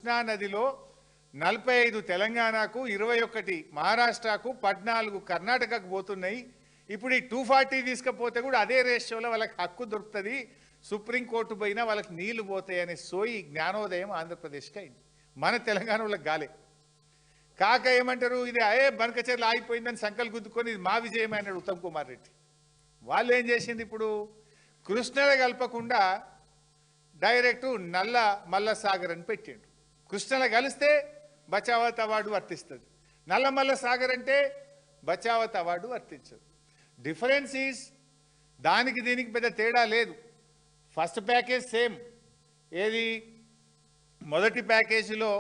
కృష్ణా నదిలో 45 తెలంగాణకు, 21 మహారాష్ట్రకు, 14 కర్ణాటకకు పోతున్నాయి. ఇప్పుడు ఈ 240 తీసుకపోతే కూడా అదే రేషియోలో వాళ్ళకి హక్కు దొరుకుతుంది, సుప్రీంకోర్టు పోయినా వాళ్ళకి నీళ్లు పోతాయి అనే సోయి జ్ఞానోదయం ఆంధ్రప్రదేశ్కి అయింది. మన తెలంగాణ వాళ్ళకి గాలే. కాక ఏమంటారు, ఇది బనకచెర్ల ఆగిపోయిందని సంకల్ గుద్దుకొని ఇది మా విజయం అన్నాడు ఉత్తమ్ కుమార్ రెడ్డి. వాళ్ళు ఏం చేసింది, ఇప్పుడు కృష్ణలో కలపకుండా డైరెక్ట్ నల్ల మల్ల సాగర్ అని పెట్టిండు. కృష్ణలో కలిస్తే బచావత్ అవార్డు వర్తిస్తుంది, నల్లమల్ల సాగర్ అంటే బచావత్ అవార్డు వర్తించదు. డిఫరెన్స్ ఈజ్ దానికి దీనికి పెద్ద తేడా లేదు. First package same. ఏది మొదటి ప్యాకేజీలో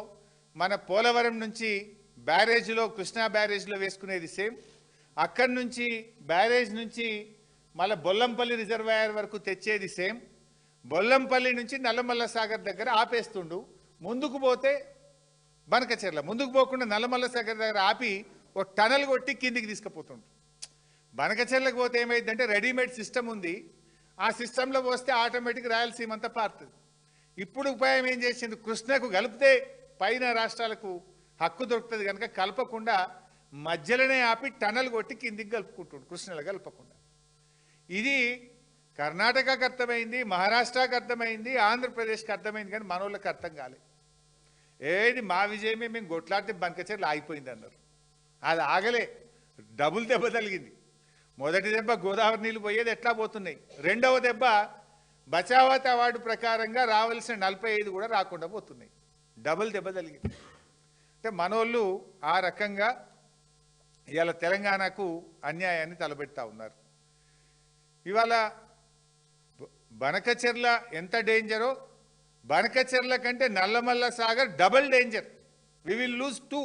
మన పోలవరం నుంచి బ్యారేజ్లో, కృష్ణా బ్యారేజ్లో వేసుకునేది సేమ్. అక్కడి నుంచి బ్యారేజ్ నుంచి మళ్ళీ బొల్లంపల్లి రిజర్వాయర్ వరకు తెచ్చేది సేమ్. బొల్లంపల్లి నుంచి నల్లమల్ల సాగర్ దగ్గర ఆపేస్తుండు. ముందుకు పోతే బనకచెర్ల, ముందుకు పోకుండా నల్లమల్ల సాగర్ దగ్గర ఆపి ఒక టనల్ కొట్టి కిందికి తీసుకుపోతుండు. బనకచెర్లకు పోతే ఏమైందంటే రెడీమేడ్ సిస్టమ్ ఉంది, ఆ సిస్టంలో పోస్తే ఆటోమేటిక్ రాయలసీమ అంతా పారుతుంది. ఇప్పుడు ఉపాయం ఏం చేసింది, కృష్ణకు కలిపితే పైన రాష్ట్రాలకు హక్కు దొరుకుతుంది కనుక కలపకుండా మధ్యలోనే ఆపి టనల్ కొట్టి కిందికి కలుపుకుంటుండు, కృష్ణలో కలపకుండా. ఇది కర్ణాటకకు అర్థమైంది, మహారాష్ట్రకు అర్థమైంది, ఆంధ్రప్రదేశ్కి అర్థమైంది, కానీ మనోళ్ళకి అర్థం కాలేదు. ఏది మా విజయమే, మేము కొట్లాడితే బనకచెర్ల ఆగిపోయింది అన్నారు. అది ఆగలే, డబుల్ దెబ్బ తగిలింది. మొదటి దెబ్బ గోదావరి నీళ్ళు పోయేది ఎట్లా పోతున్నాయి, రెండవ దెబ్బ బచావత్ అవార్డు ప్రకారంగా రావాల్సిన 45 కూడా రాకుండా పోతున్నాయి. డబుల్ దెబ్బ తగిలింది. అంటే మనోళ్ళు ఆ రకంగా ఇవాళ తెలంగాణకు అన్యాయాన్ని తలబెడతా ఉన్నారు. ఇవాళ బనకచెర్ల ఎంత డేంజరో, బనకచెర్ల కంటే Nallamala Sagar double danger. We will lose 2.